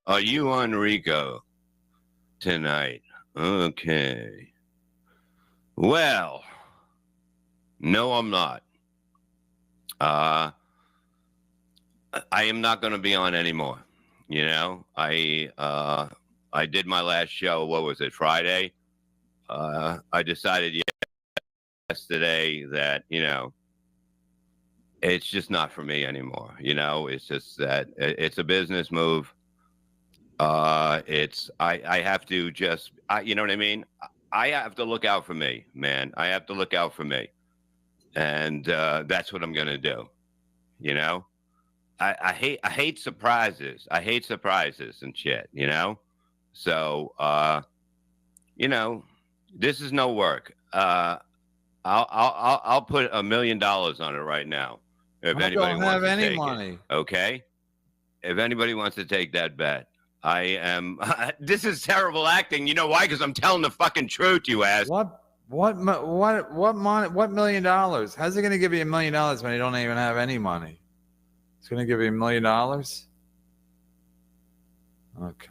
Are you on Rico tonight? Okay. Well, no, I'm not. I am not going to be on anymore. You know, I did my last show. What was it? Friday. I decided yesterday that it's just not for me anymore. It's just that it's a business move. I have to just you know what I mean. I have to look out for me, man. I have to look out for me, and that's what I'm gonna do. You know, I hate surprises. I hate surprises and shit. So this is no work. I'll put $1 million on it right now if I anybody don't wants have to any take money. it. Okay, if anybody wants to take that bet, I am. This is terrible acting. You know why? Because I'm telling the fucking truth, you ass. What money? What $1 million? How's he going to give you $1 million when you don't even have any money? He's going to give you $1 million. Okay.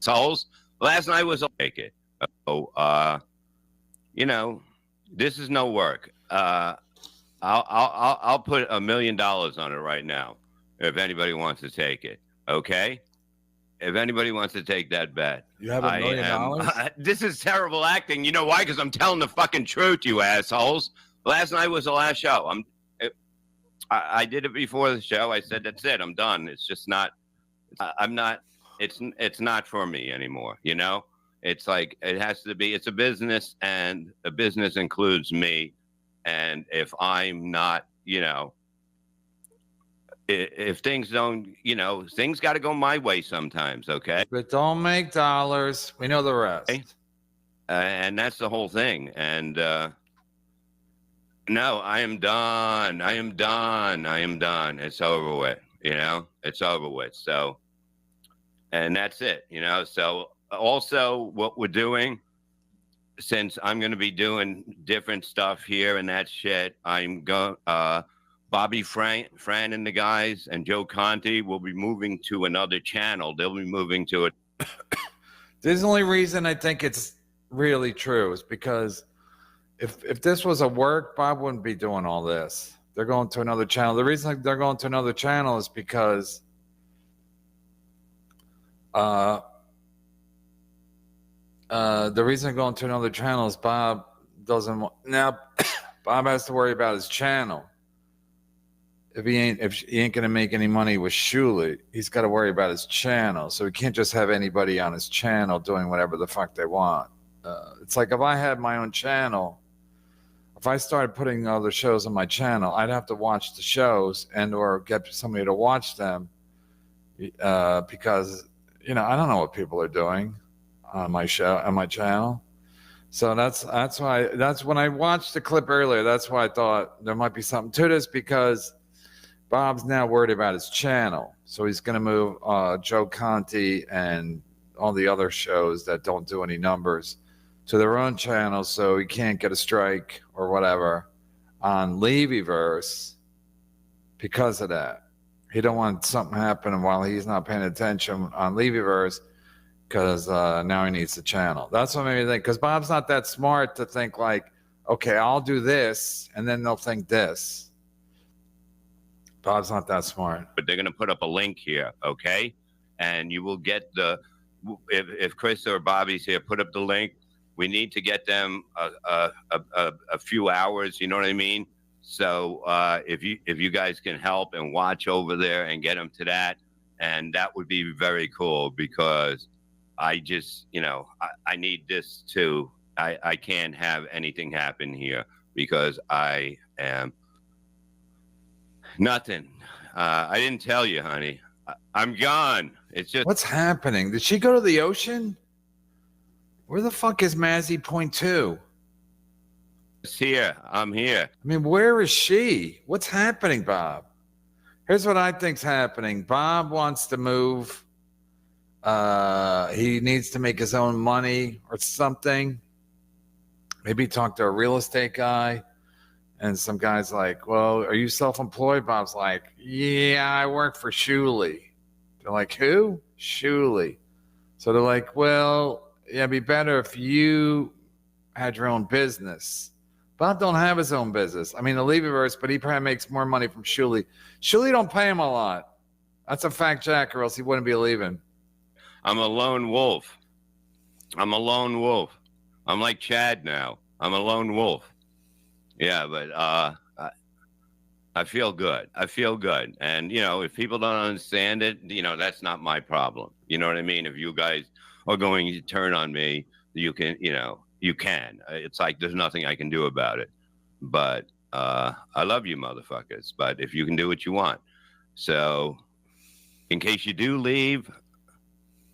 Souls. Last night was take it. So, this is no work. I'll put $1 million on it right now if anybody wants to take it. Okay, if anybody wants to take that bet, You have $1 million? This is terrible acting. You know why? Because I'm telling the fucking truth, you assholes. Last night was the last show. I did it before the show. I said that's it. I'm done. It's just not. I'm not. It's not for me anymore. It's like it has to be. It's a business, and a business includes me. And if I'm not, if things don't, things got to go my way sometimes. Okay. But don't make dollars. We know the rest. Okay? And that's the whole thing. And no, I am done. I am done. I am done. It's over with. It's over with. So, and that's it. So also what we're doing, since I'm going to be doing different stuff here and that shit, I'm going. Bobby Fran and the guys and Joe Conti will be moving to another channel. They'll be moving to it. This is the only reason I think it's really true is because if this was a work, Bob wouldn't be doing all this. They're going to another channel. The reason they're going to another channel is because the reason they're going to another channel is Bob doesn't want now. Bob has to worry about his channel. If he ain't gonna make any money with Shuli, he's got to worry about his channel. So he can't just have anybody on his channel doing whatever the fuck they want. It's like if I had my own channel, if I started putting other shows on my channel, I'd have to watch the shows and or get somebody to watch them because I don't know what people are doing on my channel. So that's when I watched the clip earlier. That's why I thought there might be something to this because Bob's now worried about his channel. So he's going to move Joe Conti and all the other shows that don't do any numbers to their own channels so he can't get a strike or whatever on Levyverse because of that. He don't want something happening while he's not paying attention on Levyverse because now he needs the channel. That's what made me think, because Bob's not that smart to think like, okay, I'll do this, and then they'll think this. Bob's not that smart. But they're going to put up a link here, okay? And you will get if Chris or Bobby's here, put up the link. We need to get them a few hours, you know what I mean? So if you guys can help and watch over there and get them to that, and that would be very cool because I just, I need this too. I can't have anything happen here because I am nothing. I didn't tell you, honey. I'm gone. It's just. What's happening? Did she go to the ocean? Where the fuck is Mazzy Point 2? It's here. I'm here. I mean, where is she? What's happening, Bob? Here's what I think's happening. Bob wants to move. He needs to make his own money or something. Maybe talk to a real estate guy. And some guy's like, well, are you self-employed? Bob's like, yeah, I work for Shuli. They're like, who? Shuli. So they're like, well, yeah, it'd be better if you had your own business. Bob don't have his own business. I mean, the Levyverse, but he probably makes more money from Shuli. Shuli don't pay him a lot. That's a fact, Jack, or else he wouldn't be leaving. I'm a lone wolf. I'm a lone wolf. I'm like Chad now. I'm a lone wolf. Yeah, but I feel good. I feel good. And, you know, if people don't understand it, you know, that's not my problem. You know what I mean? If you guys are going to turn on me, you can, you know, you can. It's like there's nothing I can do about it. But I love you motherfuckers. But if you can do what you want. So in case you do leave,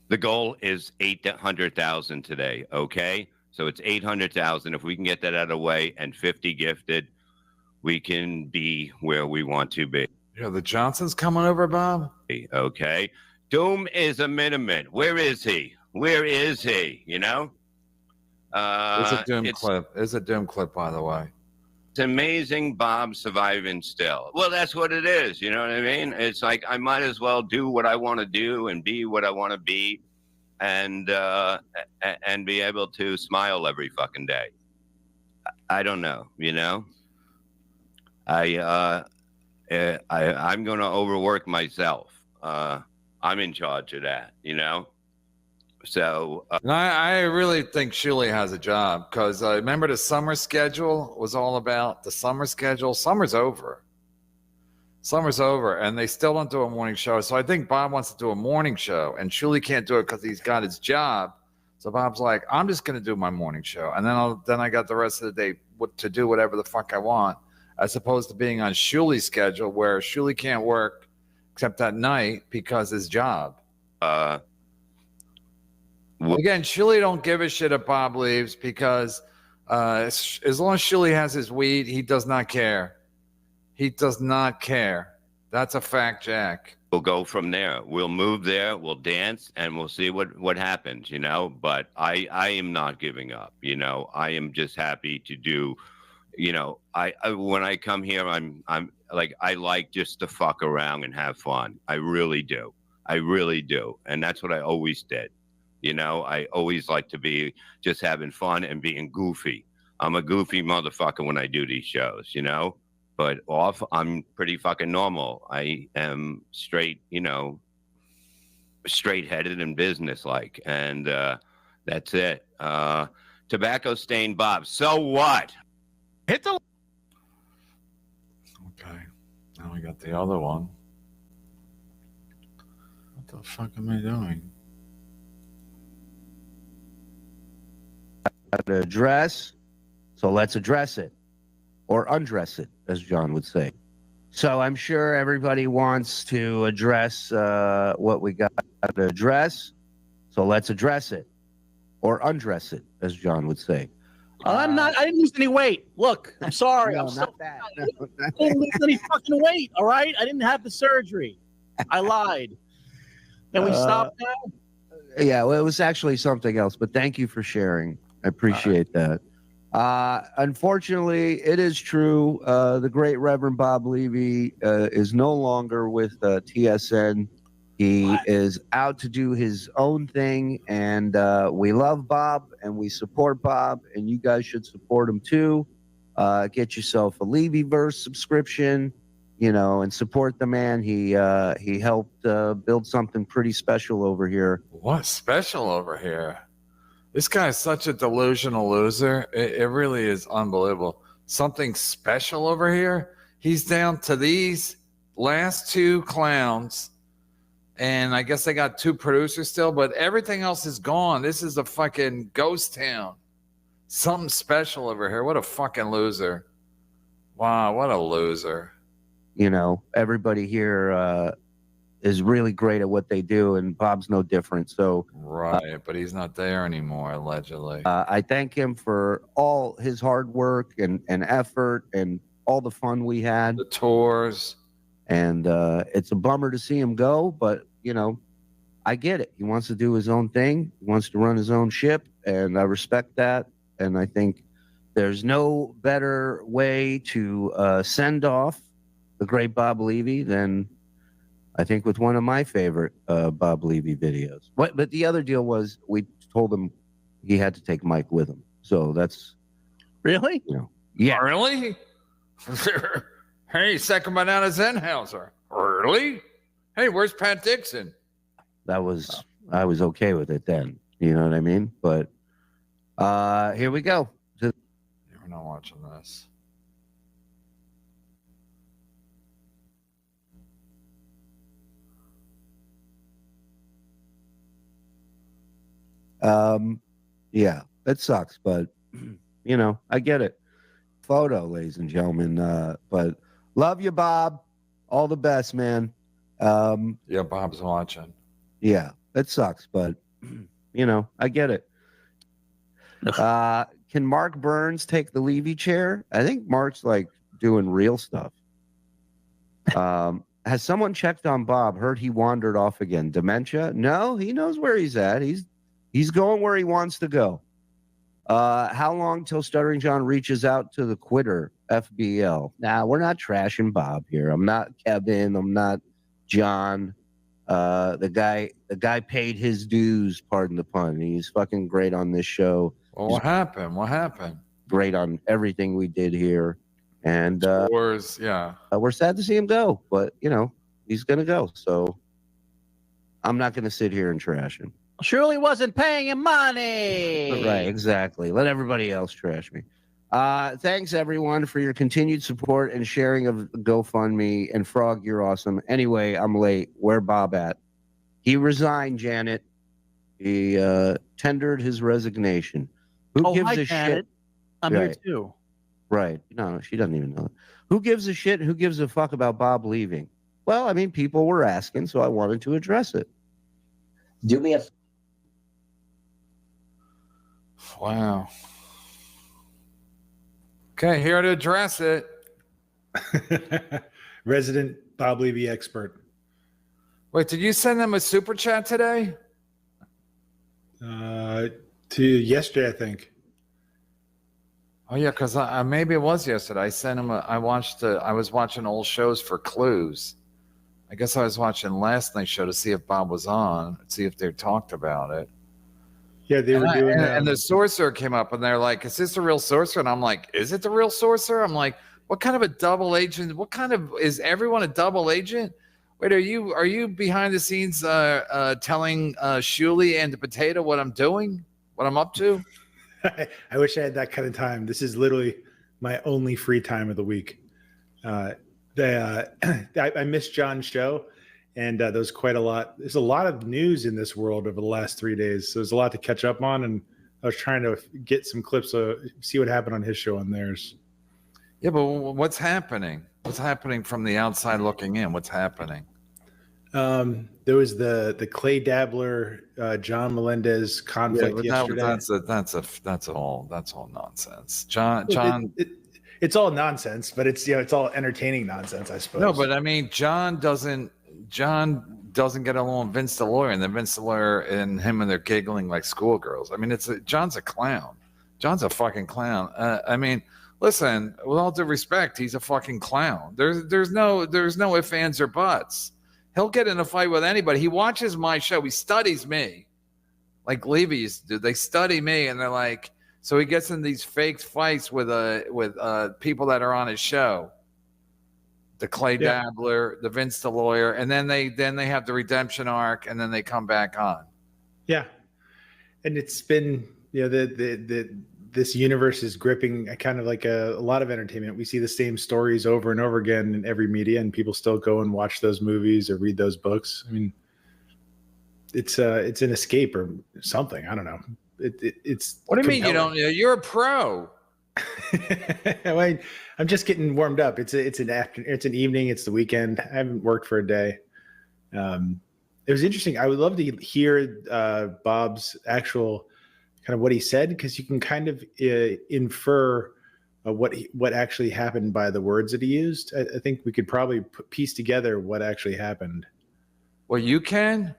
the goal is 800,000 today. Okay. So it's 800,000. If we can get that out of the way and 50 gifted, we can be where we want to be. Yeah, the Johnson's coming over, Bob. Okay. Doom is a minimum. Where is he? Where is he? You know? It's a Doom clip. It's a Doom clip, by the way. It's amazing Bob surviving still. Well, that's what it is. You know what I mean? It's like I might as well do what I want to do and be what I want to be and be able to smile every fucking day. I don't know, you know? I'm going to overwork myself. I'm in charge of that, you know? So I really think Shuli has a job because I remember the summer schedule was all about the summer schedule. Summer's over. Summer's over, and they still don't do a morning show. So I think Bob wants to do a morning show, and Shuli can't do it because he's got his job. So Bob's like, I'm just going to do my morning show, and then I got the rest of the day to do whatever the fuck I want, as opposed to being on Shuli's schedule where Shuli can't work except at night because his job. Again, Shuli don't give a shit if Bob leaves because as long as Shuli has his weed, he does not care. He does not care. That's a fact, Jack. We'll go from there. We'll move there. We'll dance, and we'll see what happens. You know. But I am not giving up. You know. I am just happy to do. You know. I when I come here, I'm like I like just to fuck around and have fun. I really do. I really do, and that's what I always did. You know, I always like to be just having fun and being goofy. I'm a goofy motherfucker when I do these shows, you know, but off, I'm pretty fucking normal. I am straight, you know, straight headed and business-like. And that's it. Tobacco stained Bob. So what? Hit the. Okay. Now we got the other one. What the fuck am I doing? Address, so let's address it or undress it, as John would say. So I'm sure everybody wants to address what we got to address, so let's address it or undress it, as John would say. I didn't lose any weight. Look, I'm sorry. No, I'm not so that. I didn't lose any fucking weight. All right, I didn't have the surgery. I lied. Can we stop now? Yeah, well, it was actually something else, but thank you for sharing. I appreciate that. Unfortunately, it is true. The great Reverend Bob Levy is no longer with TSN. He is out to do his own thing, and we love Bob, and we support Bob, and you guys should support him too. Get yourself a Levyverse subscription, you know, and support the man. He helped build something pretty special over here. What's special over here? This guy is such a delusional loser. It really is unbelievable. Something special over here? He's down to these last two clowns. And I guess they got two producers still, but everything else is gone. This is a fucking ghost town. Something special over here. What a fucking loser. Wow, what a loser. You know, everybody here is really great at what they do, and Bob's no different. So, right, but he's not there anymore, allegedly. I thank him for all his hard work and effort and all the fun we had. The tours. And it's a bummer to see him go, but, you know, I get it. He wants to do his own thing. He wants to run his own ship, and I respect that. And I think there's no better way to send off the great Bob Levy than I think with one of my favorite Bob Levy videos. But the other deal was we told him he had to take Mike with him. So that's Really? Yeah. Really? Hey, second banana Zenhauser. Really? Hey, where's Pat Dixon? I was okay with it then. You know what I mean? But here we go. You're not watching this. Yeah, it sucks, but I get it. Photo, ladies and gentlemen. But love you, Bob. All the best, man. Yeah, Bob's watching. Yeah, it sucks, but I get it. Can Mark Burns take the Levy chair? I think Mark's like doing real stuff. Has someone checked on Bob? Heard he wandered off again. Dementia? No, he knows where he's at. He's going where he wants to go. How long till Stuttering John reaches out to the quitter FBL? Nah, we're not trashing Bob here. I'm not Kevin. I'm not John. The guy paid his dues, pardon the pun. He's fucking great on this show. Well, what happened? What happened? Great on everything we did here. And Wars, yeah. we're sad to see him go, but he's gonna go. So I'm not gonna sit here and trash him. Shuli wasn't paying him money. Right, exactly. Let everybody else trash me. Thanks everyone for your continued support and sharing of GoFundMe. And Frog, you're awesome. Anyway, I'm late. Where Bob at? He resigned, Janet. He tendered his resignation. Who gives a Janet. shit? I'm here too. Right. No, she doesn't even know. Who gives a shit? Who gives a fuck about Bob leaving? Well, I mean, people were asking, so I wanted to address it. Do me a Wow. Okay, here to address it. Resident Bob Levy expert. Wait, did you send them a super chat today? To yesterday, I think. Oh yeah, because maybe it was yesterday. I sent him. I was watching old shows for clues. I guess I was watching last night's show to see if Bob was on, see if they talked about it. Yeah, they were doing. And the sorcerer came up, and they're like, "Is this the real sorcerer?" And I'm like, "Is it the real sorcerer?" I'm like, "What kind of a double agent? What kind of is everyone a double agent?" Wait, are you behind the scenes telling Shuli and the potato what I'm doing, what I'm up to? I wish I had that kind of time. This is literally my only free time of the week. I missed John's show, and there was quite a lot. There's a lot of news in this world over the last 3 days. So there's a lot to catch up on, and I was trying to get some clips, see what happened on his show and theirs. Yeah, but what's happening? What's happening from the outside looking in? What's happening? There was the Clay Dabbler, John Melendez conflict yesterday. That's all nonsense. John. It's all nonsense, but it's it's all entertaining nonsense, I suppose. No, but I mean, John doesn't get along with Vince the lawyer, and then Vince the lawyer and him and they're giggling like schoolgirls. I mean, John's a clown. John's a fucking clown. I mean, listen, with all due respect, he's a fucking clown. There's no ifs, ands, or buts. He'll get in a fight with anybody. He watches my show. He studies me, like Levy's do. They study me, and they're like, so he gets in these fake fights with people that are on his show. The Clay Dabbler, the Vince the lawyer, and then they have the redemption arc, and then they come back on. Yeah, and it's been this universe is gripping kind of like a lot of entertainment. We see the same stories over and over again in every media, and people still go and watch those movies or read those books. I mean, it's an escape or something. I don't know. It's what do you mean you don't? You're a pro. I'm just getting warmed up. It's an evening. It's the weekend. I haven't worked for a day. It was interesting. I would love to hear Bob's actual kind of what he said, because you can kind of infer what actually happened by the words that he used. I think we could probably piece together what actually happened. Well, you can.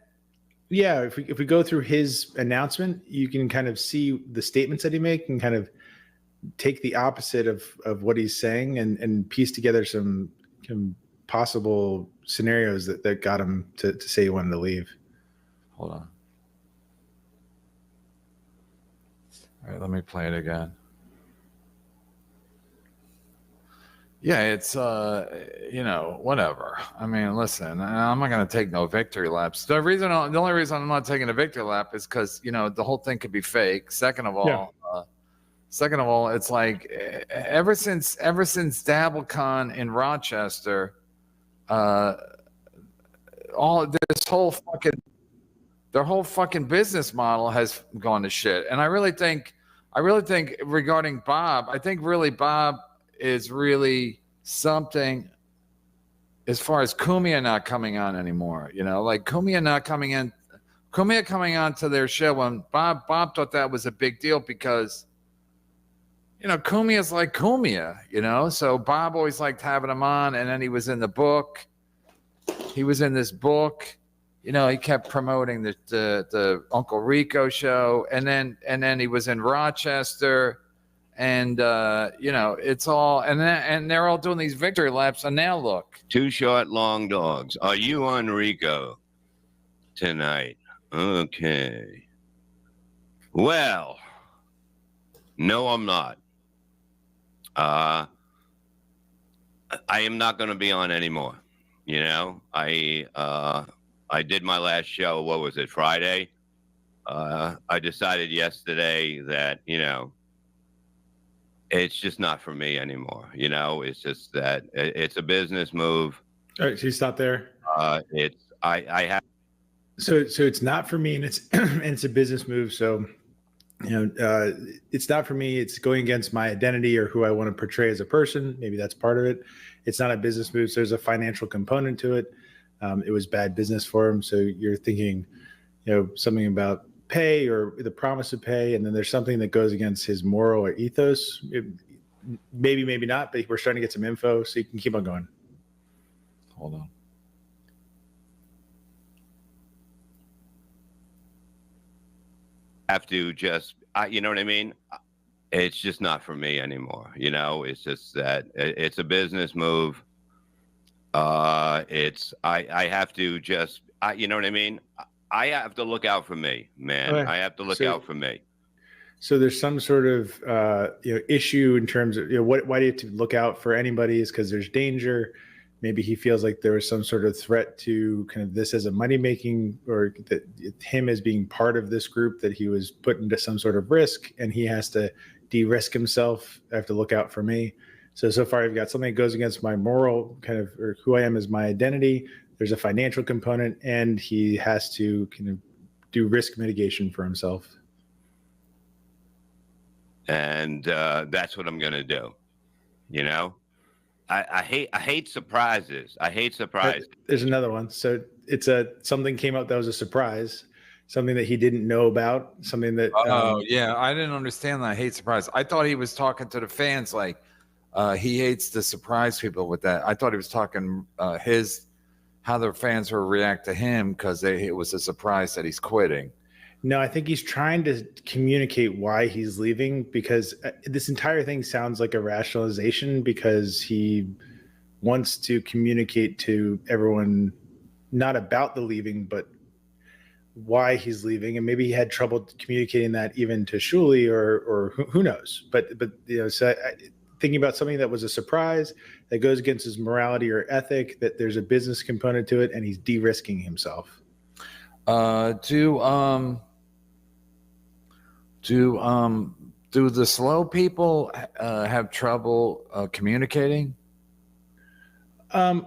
Yeah, if we go through his announcement, you can kind of see the statements that he make and kind of take the opposite of what he's saying and piece together some possible scenarios that got him to say he wanted to leave. Hold on. All right, let me play it again. Yeah, it's whatever. I mean, listen, I'm not going to take no victory laps. The only reason I'm not taking a victory lap is because the whole thing could be fake. Second of all, it's like ever since DabbleCon in Rochester, their whole fucking business model has gone to shit. And I really think regarding Bob, I think really Bob is really something as far as Cumia not coming on anymore. Like Cumia coming on to their show, when Bob thought that was a big deal because Cumia is like Cumia, so Bob always liked having him on. And then he was in this book, he kept promoting the Uncle Rico show, and then he was in Rochester, and it's all, and they're all doing these victory laps. And now look, Two Short Long Dogs. Are you on Rico tonight? Okay. Well, no, I'm not. I am not going to be on anymore. I did my last show. What was it? Friday. I decided yesterday that, it's just not for me anymore. It's just that it's a business move. All right. So you stop there. I have. So it's not for me, and it's a business move. So, it's not for me. It's going against my identity or who I want to portray as a person. Maybe that's part of it. It's not a business move. So there's a financial component to it. It was bad business for him. So you're thinking, something about pay or the promise of pay. And then there's something that goes against his moral or ethos. Maybe not, but we're starting to get some info, so you can keep on going. Hold on. Have to just, you know what I mean? It's just not for me anymore. It's just that it's a business move. I have to just, you know what I mean? I have to look out for me, man. Okay. I have to look out for me. So there's some sort of, issue in terms of, why do you have to look out for anybody? Is because there's danger. Maybe he feels like there was some sort of threat to kind of this as a money-making, or that him as being part of this group, that he was put into some sort of risk, and he has to de-risk himself. I have to look out for me. So far I've got something that goes against my moral kind of, or who I am as my identity. There's a financial component, and he has to kind of do risk mitigation for himself. And that's what I'm going to do. I hate surprises. I hate surprises. There's another one. So it's something came up that was a surprise, something that he didn't know about, something that. Yeah, I didn't understand that. I hate surprise. I thought he was talking to the fans like he hates to surprise people with that. I thought he was talking how the fans will react to him because it was a surprise that he's quitting. No, I think he's trying to communicate why he's leaving, because this entire thing sounds like a rationalization, because he wants to communicate to everyone not about the leaving, but why he's leaving. And maybe he had trouble communicating that even to Shuli or who knows. But so thinking about something that was a surprise that goes against his morality or ethic, that there's a business component to it, and he's de-risking himself. Do the slow people have trouble communicating? I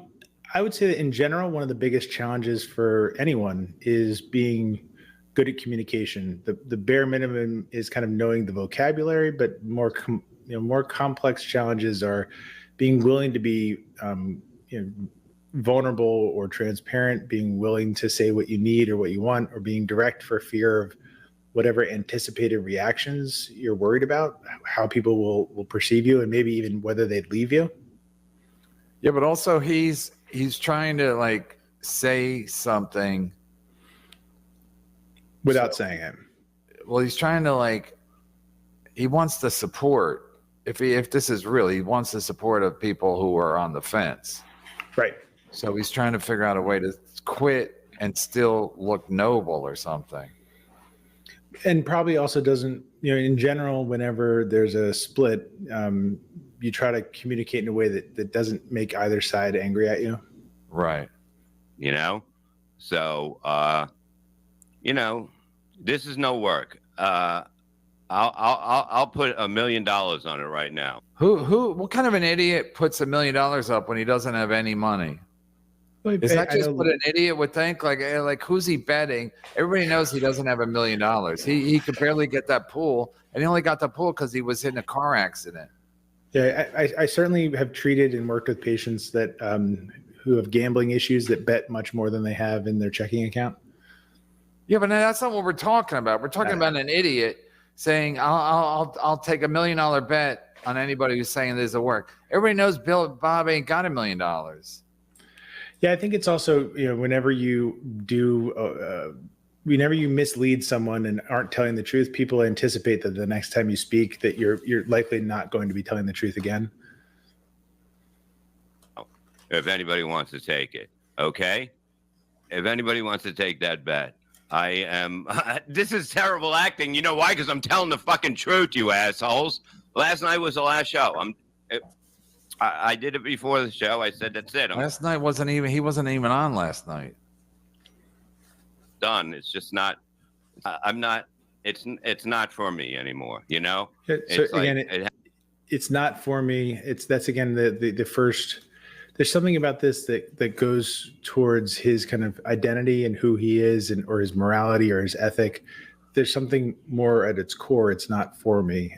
would say that in general, one of the biggest challenges for anyone is being good at communication. The bare minimum is kind of knowing the vocabulary, but more complex challenges are being willing to be vulnerable or transparent, being willing to say what you need or what you want, or being direct for fear of whatever anticipated reactions you're worried about, how people will perceive you, and maybe even whether they'd leave you. Yeah, but also he's trying to like say something without saying it. Well, he's trying to he wants the support. If this is real, he wants the support of people who are on the fence. Right. So he's trying to figure out a way to quit and still look noble or something. And probably also doesn't, in general, whenever there's a split, you try to communicate in a way that doesn't make either side angry at you. Right. So, this is no work. I'll put $1 million on it right now. What kind of an idiot puts $1 million up when he doesn't have any money? Is that just what an idiot would think? Like who's he betting? Everybody knows he doesn't have $1 million. He could barely get that pool, and he only got the pool because he was in a car accident. Yeah, I certainly have treated and worked with patients that who have gambling issues that bet much more than they have in their checking account. Yeah, but that's not what we're talking about. We're talking about an idiot saying, "I'll take $1 million bet on anybody who's saying this will work." Everybody knows Bob ain't got $1 million. Yeah, I think it's also, whenever you whenever you mislead someone and aren't telling the truth, people anticipate that the next time you speak that you're likely not going to be telling the truth again. If anybody wants to take it, okay? If anybody wants to take that bet, I am. This is terrible acting. You know why? Because I'm telling the fucking truth, you assholes. Last night was the last show. I did it before the show. I said that's it. Last night he wasn't even on last night. Done. It's just not. I'm not. It's not for me anymore. So it's again, it's not for me. That's again the first. There's something about this that goes towards his kind of identity and who he is, or his morality or his ethic. There's something more at its core. It's not for me.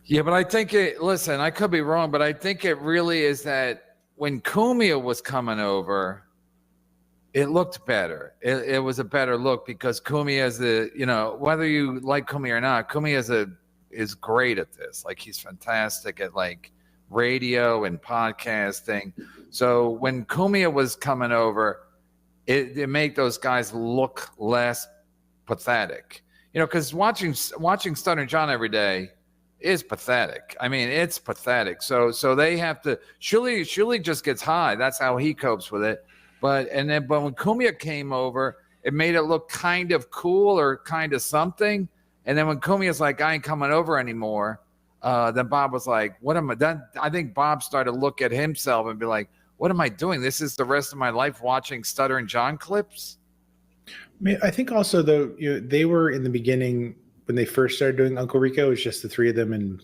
Yeah, but I think listen, I could be wrong, but I think it really is that when Cumia was coming over, it looked better. It was a better look because Cumia is whether you like Cumia or not, Cumia is great at this. Like he's fantastic at like radio and podcasting. So when Cumia was coming over, it made those guys look less pathetic. Because watching Stuttering John every day is pathetic. I mean, it's pathetic. So they have to. Shuli just gets high. That's how he copes with it. But when Cumia came over, it made it look kind of cool or kind of something. And then when Cumia's like, I ain't coming over anymore, then Bob was like, what am I done? I think Bob started to look at himself and be like, what am I doing? This is the rest of my life watching Stuttering John clips. I think also though, they were in the beginning when they first started doing Uncle Rico. It was just the three of them, and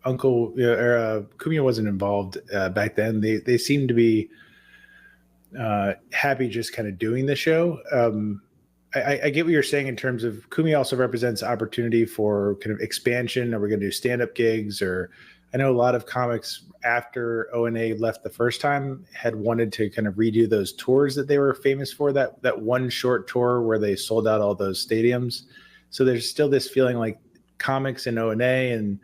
Cumia wasn't involved back then. They seemed to be happy just kind of doing the show. I get what you're saying in terms of Cumia also represents opportunity for kind of expansion. Are we going to do stand-up gigs? Or I know a lot of comics after O&A left the first time had wanted to kind of redo those tours that they were famous for, that one short tour where they sold out all those stadiums. So there's still this feeling like comics and O&A and,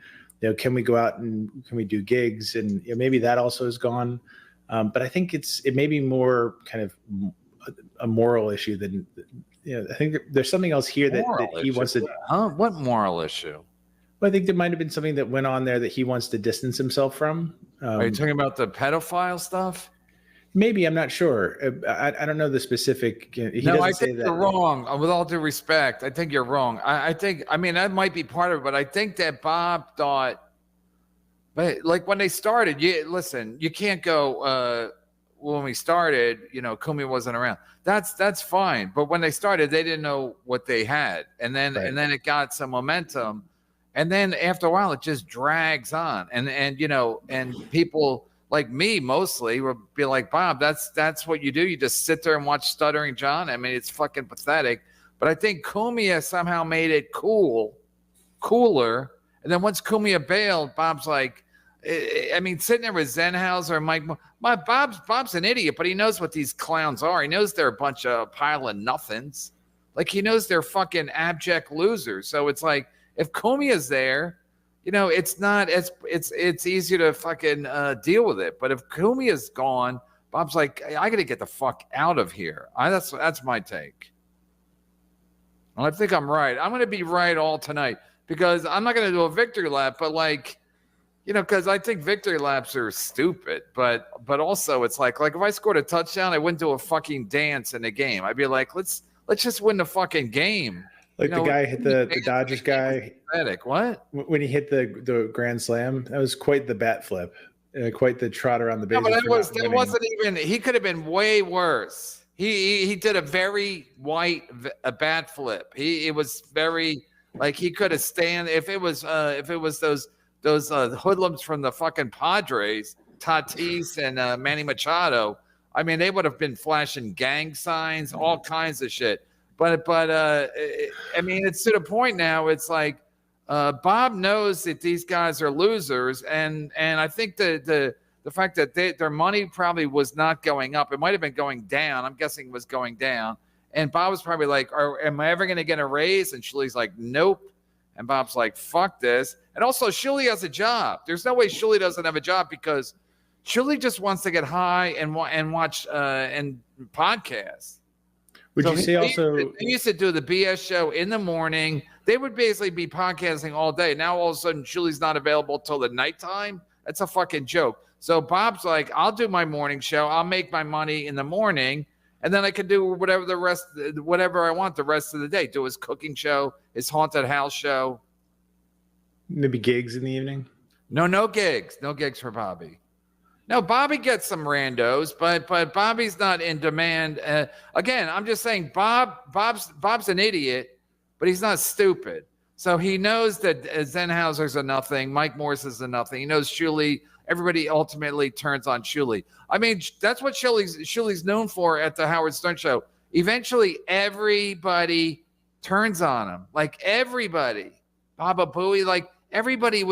can we go out and can we do gigs? And maybe that also is gone. But I think it may be more kind of a moral issue than, I think there's something else here that he wants to. What moral issue? Well, I think there might have been something that went on there that he wants to distance himself from. Are you talking about the pedophile stuff? Maybe, I'm not sure. I don't know the specific. I think you're wrong. With all due respect, I think you're wrong. I mean, that might be part of it, but I think that Bob thought, but like when they started, you can't go, when we started, Cumia wasn't around. That's fine. But when they started, they didn't know what they had. And then it got some momentum. And then after a while, it just drags on. And people like me mostly would be like, Bob, that's what you do. You just sit there and watch Stuttering John. I mean, it's fucking pathetic. But I think Cumia somehow made it cooler. And then once Cumia bailed, Bob's like, I mean, sitting there with Zenhauser and Mike, Bob's an idiot, but he knows what these clowns are. He knows they're a bunch of pile of nothings. Like he knows they're fucking abject losers. So it's like, if Cumia's there, it's not, it's easier to fucking deal with it. But if Cumia's gone, Bob's like, I got to get the fuck out of here. That's my take. Well, I think I'm right. I'm going to be right all tonight because I'm not going to do a victory lap, but like, you know, because I think victory laps are stupid, but also it's like if I scored a touchdown, I wouldn't do a fucking dance in the game. I'd be like, let's just win the fucking game. Like the guy hit the Dodgers guy. What? When he hit the grand slam, that was quite the bat flip, quite the trot around the bases. No, but that wasn't even. He could have been way worse. He did a very white bat flip. It was very like he could have stand if it was those hoodlums from the fucking Padres, Tatis and Manny Machado. I mean, they would have been flashing gang signs, all kinds of shit. But I mean, it's to the point now. It's like Bob knows that these guys are losers, and I think the fact that their money probably was not going up. It might have been going down. I'm guessing it was going down. And Bob was probably like, am I ever going to get a raise? And Shuli's like, nope. And Bob's like, fuck this. And also, Shuli has a job. There's no way Shuli doesn't have a job because Shuli just wants to get high and watch and podcasts. Would you say also they used to do the BS show in the morning? They would basically be podcasting all day. Now all of a sudden Shuli's not available till the nighttime. That's a fucking joke. So Bob's like, I'll do my morning show. I'll make my money in the morning, and then I can do whatever I want the rest of the day. Do his cooking show, his haunted house show. Maybe gigs in the evening? No gigs. No gigs for Bobby. No, Bobby gets some randos, but Bobby's not in demand. Again, I'm just saying Bob's an idiot, but he's not stupid. So he knows that Zenhauser's a nothing. Mike Morris is a nothing. He knows Shuli. Everybody ultimately turns on Shuli. I mean, that's what Shuli's known for at the Howard Stern show. Eventually, everybody turns on him. Like everybody. Baba Booey, like everybody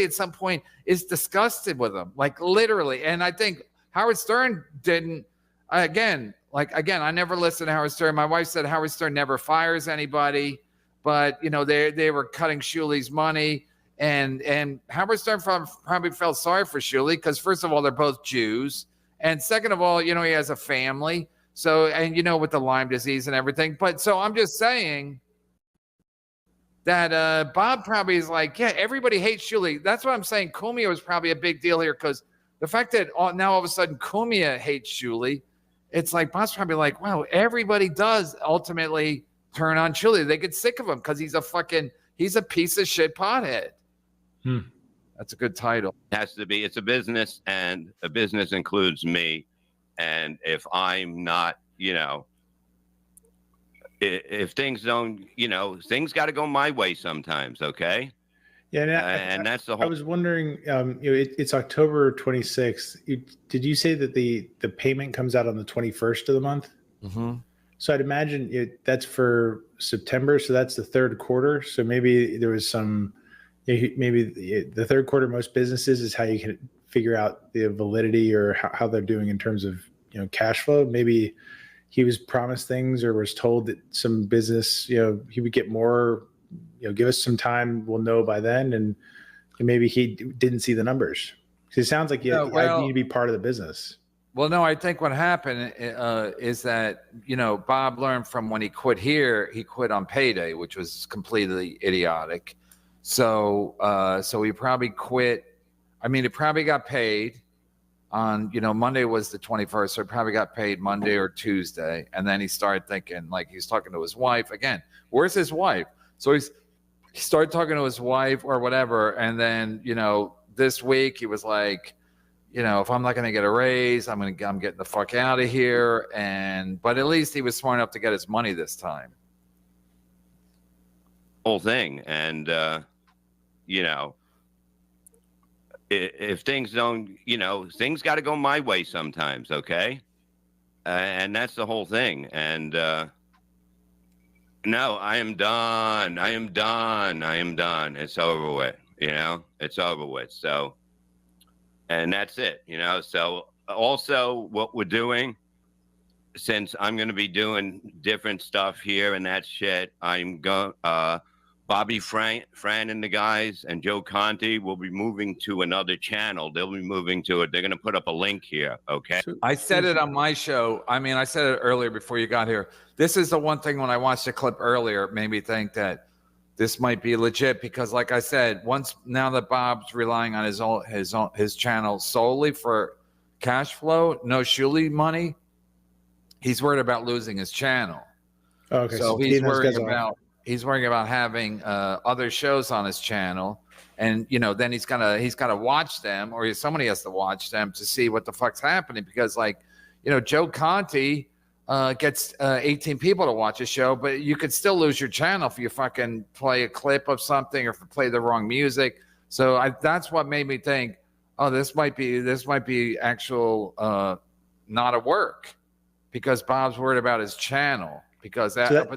at some point is disgusted with him, like literally. And I think Howard Stern didn't. Again, I never listened to Howard Stern. My wife said Howard Stern never fires anybody, but you know they were cutting Shuli's money, and Howard Stern probably felt sorry for Shuli because first of all they're both Jews, and second of all he has a family. So and with the Lyme disease and everything. But so I'm just saying that Bob probably is like, yeah, everybody hates Shuli. That's what I'm saying. Cumia was probably a big deal here because the fact that now all of a sudden Cumia hates Shuli, it's like Bob's probably like, wow, everybody does ultimately turn on Shuli. They get sick of him because he's a piece of shit pothead. That's a good title. It has to be. It's a business, and a business includes me. And if I'm not, if things don't, things got to go my way sometimes. Okay. Yeah. And that's the whole. I was wondering, it's October 26th. Did you say that the payment comes out on the 21st of the month? Mm-hmm. So I'd imagine that's for September. So that's the third quarter. So maybe there was maybe the third quarter, most businesses is how you can figure out the validity or how they're doing in terms of, cash flow. Maybe he was promised things or was told that some business, he would get more, give us some time. We'll know by then. And maybe he didn't see the numbers. Because it sounds like I need to be part of the business. Well, no, I think what happened is that, Bob learned from when he quit here, he quit on payday, which was completely idiotic. So he probably quit. I mean, it probably got paid on, Monday was the 21st. So he probably got paid Monday or Tuesday. And then he started thinking, like he's talking to his wife again, where's his wife? So he started talking to his wife or whatever. And then, this week he was like, if I'm not going to get a raise, I'm getting the fuck out of here. But at least he was smart enough to get his money this time. Whole thing. And, if things don't, things got to go my way sometimes. Okay. And that's the whole thing. And, no, I am done. I am done. It's over with, it's over with. So, and that's it, So also what we're doing, since I'm going to be doing different stuff here and that shit, I'm going, Bobby Fran and the guys and Joe Conti will be moving to another channel. They'll be moving to it. They're going to put up a link here. Okay. I said it on my show. I mean, I said it earlier before you got here. This is the one thing when I watched the clip earlier, it made me think that this might be legit because, like I said, now that Bob's relying on his channel solely for cash flow, no Shuli money, he's worried about losing his channel. Okay, So he's worrying about having other shows on his channel, and then he's gotta watch them, or somebody has to watch them to see what the fuck's happening, because Joe Conti gets 18 people to watch a show, but you could still lose your channel if you fucking play a clip of something or if you play the wrong music. So that's what made me think, oh, this might be actual not a work, because Bob's worried about his channel, because up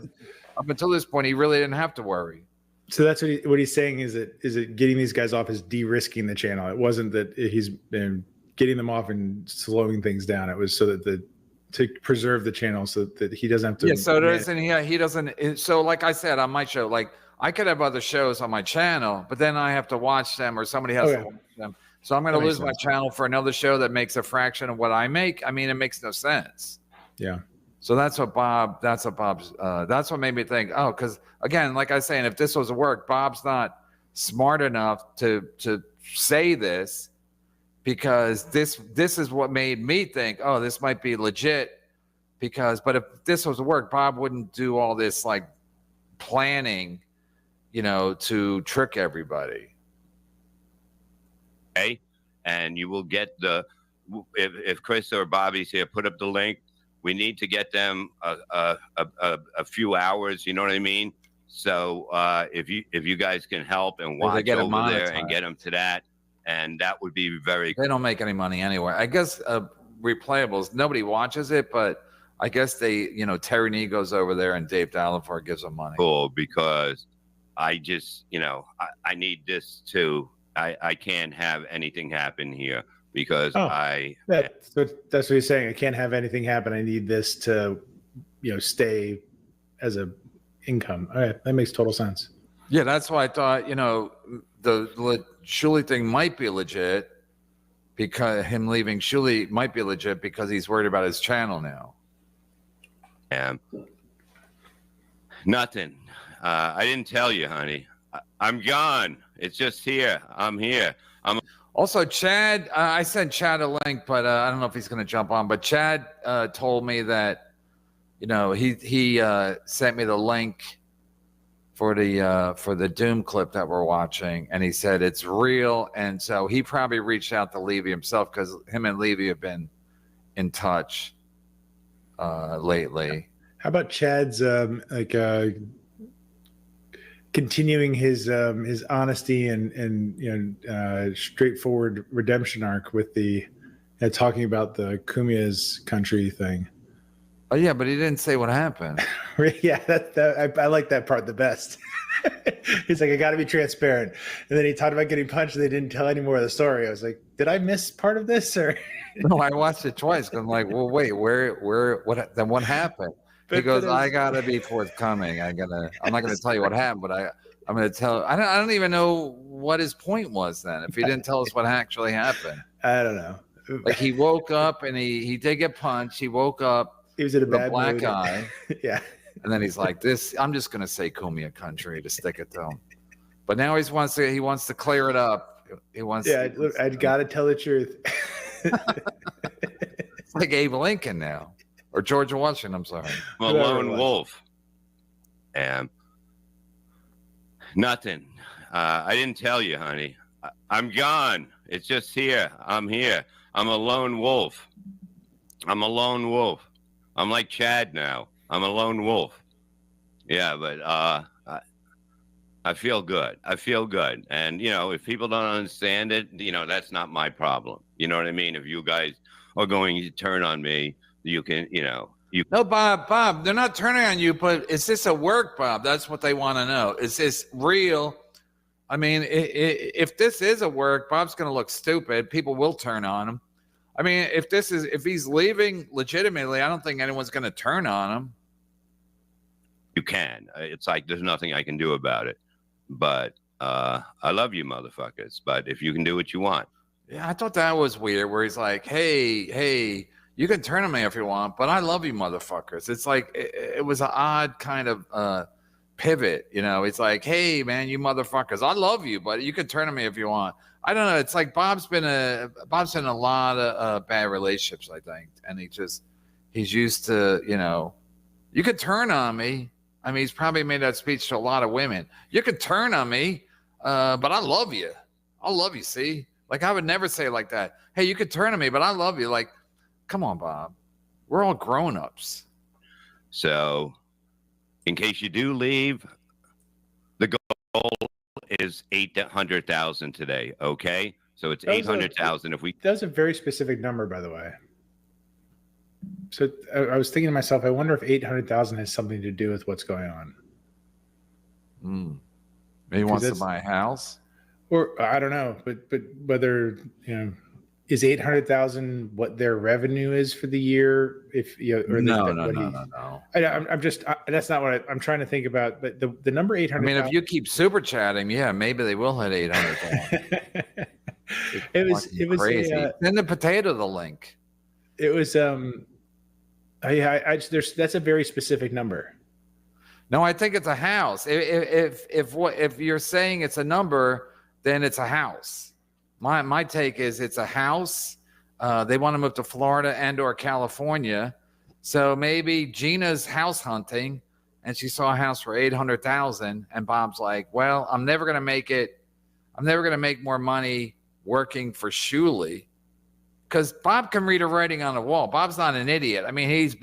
until this point he really didn't have to worry. So that's what he's saying is it getting these guys off is de-risking the channel. It wasn't that he's been getting them off and slowing things down. It was so that to preserve the channel so that he doesn't have to. Yeah, so he doesn't. So like I said on my show, like I could have other shows on my channel, but then I have to watch them, or somebody has to watch them. So I'm going to lose my channel for another show that makes a fraction of what I make. I mean, it makes no sense. Yeah. So that's what made me think, oh, because again, like I was saying, if this was a work, Bob's not smart enough to say this, because this is what made me think, oh, this might be legit, but if this was a work, Bob wouldn't do all this like planning, to trick everybody. Okay. And you will get if Chris or Bobby's here, put up the link. We need to get them a few hours. You know what I mean? So if you guys can help and watch over there and get them to that, and that would be very cool. They don't make any money anyway. I guess replayables, nobody watches it, but I guess they, Terry Nee goes over there and Dave Dallenford gives them money. Cool, because I just, I need this too. I can't have anything happen here. Because so that's what he's saying. I can't have anything happen. I need this to, stay as a income. All right, that makes total sense. Yeah, that's why I thought, the Shuli thing might be legit, because him leaving Shuli might be legit because he's worried about his channel now. Nothing. I didn't tell you, honey. I'm gone. It's just here. I'm here. Also, Chad, I sent Chad a link, but I don't know if he's going to jump on. But Chad told me that, he sent me the link for the Doom clip that we're watching, and he said it's real. And so he probably reached out to Levy himself, because him and Levy have been in touch lately. How about Chad's continuing his honesty and straightforward redemption arc with the talking about the Kumia's country thing? Oh yeah, but he didn't say what happened. Yeah, I like that part the best. He's like, I got to be transparent, and then he talked about getting punched, and they didn't tell any more of the story. I was like, did I miss part of this? Or no, I watched it twice. I'm like, well, wait, what happened? He goes, I gotta be forthcoming. I'm not gonna tell you what happened, but I'm gonna tell. I don't even know what his point was then. If he didn't tell us what actually happened, I don't know. Like he woke up and he did get punched. He woke up. He was in a bad black mood. eye. Yeah. And then he's like, "This. I'm just gonna say Kumia country to stick it to him." But now he wants to clear it up. He wants. Yeah, I gotta tell the truth. It's like Abe Lincoln now. Or George Washington, I'm sorry. I'm a lone wolf. And nothing. I didn't tell you, honey. I'm gone. It's just here. I'm here. I'm a lone wolf. I'm a lone wolf. I'm like Chad now. I'm a lone wolf. Yeah, but I feel good. I feel good. And, if people don't understand it, that's not my problem. You know what I mean? If you guys are going to turn on me, you can, No, Bob, they're not turning on you, but is this a work, Bob? That's what they want to know. Is this real? I mean, if this is a work, Bob's going to look stupid. People will turn on him. I mean, if he's leaving legitimately, I don't think anyone's going to turn on him. You can. It's like there's nothing I can do about it. But I love you, motherfuckers. But if you can do what you want. Yeah, I thought that was weird, where he's like, hey, you can turn on me if you want, but I love you, motherfuckers. It's like it was an odd kind of pivot. You know, it's like, hey man, you motherfuckers, I love you, but you can turn on me if you want. I don't know. It's like Bob's been in a lot of bad relationships, I think, and he's used to, you know, you could turn on me. I mean, he's probably made that speech to a lot of women. You could turn on me, but I love you. I love you. See, like I would never say it like that. Hey, you could turn on me, but I love you. Like, come on, Bob. We're all grown-ups. So, in case you do leave, the goal is 800,000 today. Okay, so it's 800,000. If we That's a very specific number, by the way. So I was thinking to myself, I wonder if 800,000 has something to do with what's going on. Maybe he wants to buy a house, or I don't know, but whether, you know, is 800,000 what their revenue is for the year? If you know, or no. I'm just that's not what I'm trying to think about. But the number 800. I mean, if you keep super chatting, yeah, maybe they will hit 800,000. it was crazy. Send the potato the link. It was that's a very specific number. No, I think it's a house. If you're saying it's a number, then it's a house. My take is it's a house. They want to move to Florida and or California. So maybe Gina's house hunting and she saw a house for 800,000 and Bob's like, well, I'm never going to make it. I'm never going to make more money working for Shuli. Because Bob can read a writing on the wall. Bob's not an idiot. I mean, he's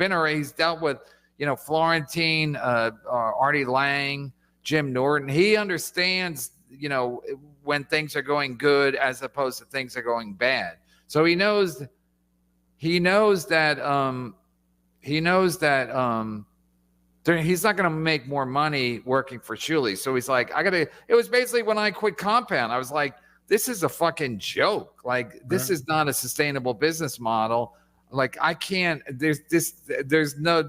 dealt with, you know, Florentine, Artie Lang, Jim Norton. He understands, you know, when things are going good as opposed to things are going bad. So he knows that he's not going to make more money working for Shuli. So he's like, it was basically when I quit Compound, I was like, this is a fucking joke. Like, this is not a sustainable business model. Like, I can't, there's no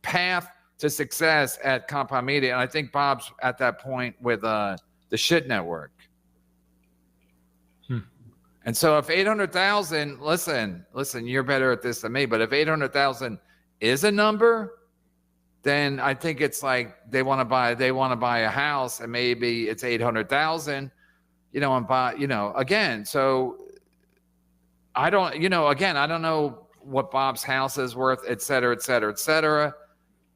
path to success at Compound Media. And I think Bob's at that point with the Shit Network. And so if 800,000, listen, you're better at this than me, but if 800,000 is a number, then I think it's like they want to buy a house and maybe it's 800,000, you know, and buy, you know, again. So I don't know what Bob's house is worth, et cetera, et cetera, et cetera.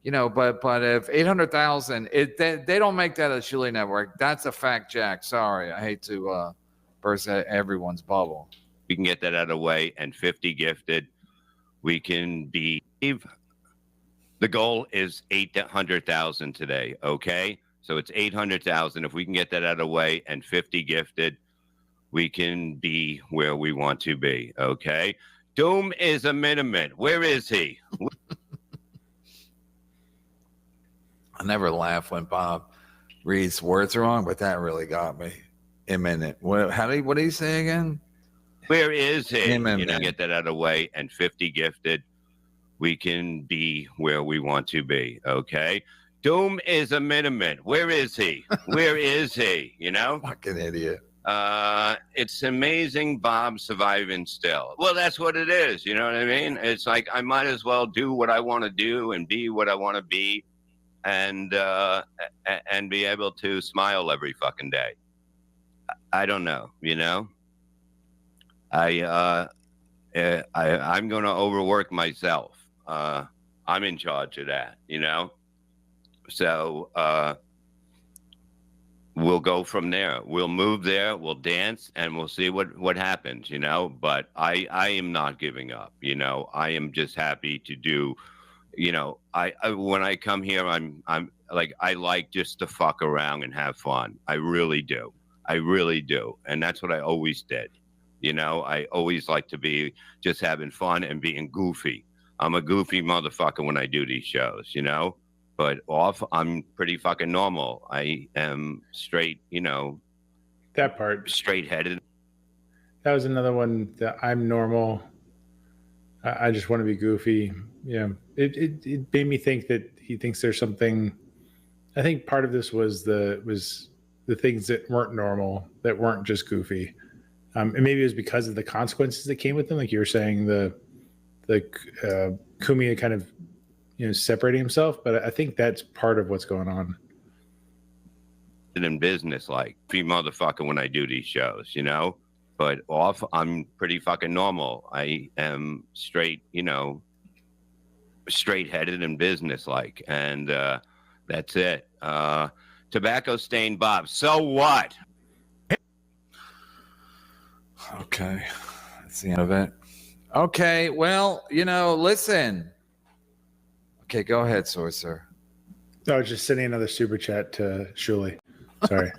You know, but if 800,000, they don't make that a Shuli Network. That's a fact, Jack. Sorry, I hate to burst everyone's bubble. We can get that out of the way, and 50 gifted. We can be. The goal is 800,000 today. Okay, so it's 800,000. If we can get that out of the way, and 50 gifted, we can be where we want to be. Okay. Doom is a minimum. Where is he? I never laugh when Bob reads words wrong, but that really got me. Imminent. What did he say again? Where is he? Imminent. You know, get that out of the way, and 50 gifted. We can be where we want to be. Okay. Doom is a minimum. Where is he? Where is he? You know? Fucking idiot. It's amazing Bob surviving still. Well, that's what it is. You know what I mean? It's like I might as well do what I want to do and be what I want to be, and be able to smile every fucking day. I don't know. You know, I'm going to overwork myself. I'm in charge of that. You know, so. We'll go from there. We'll move there. We'll dance, and we'll see what happens. You know, but I am not giving up. You know, I am just happy to do. You know, I when I come here, I'm like I like just to fuck around and have fun. I really do. I really do, and that's what I always did. You know, I always like to be just having fun and being goofy. I'm a goofy motherfucker when I do these shows. You know. But off, I'm pretty fucking normal. I am straight, you know. That part. Straight headed. That was another one that I'm normal. I just want to be goofy. Yeah. It made me think that he thinks there's something. I think part of this was the things that weren't normal, that weren't just goofy. And maybe it was because of the consequences that came with them. Like you were saying, the Kumia kind of separating himself. But I think that's part of what's going on. In business, like be motherfucker when I do these shows, but off I'm pretty fucking normal. I am straight, straight headed and business like, and that's it. Tobacco stained Bob. So what? Okay. That's the end of it. Okay. Well, listen. Okay, go ahead, Sorcerer. I was just sending another super chat to Shuli. Sorry.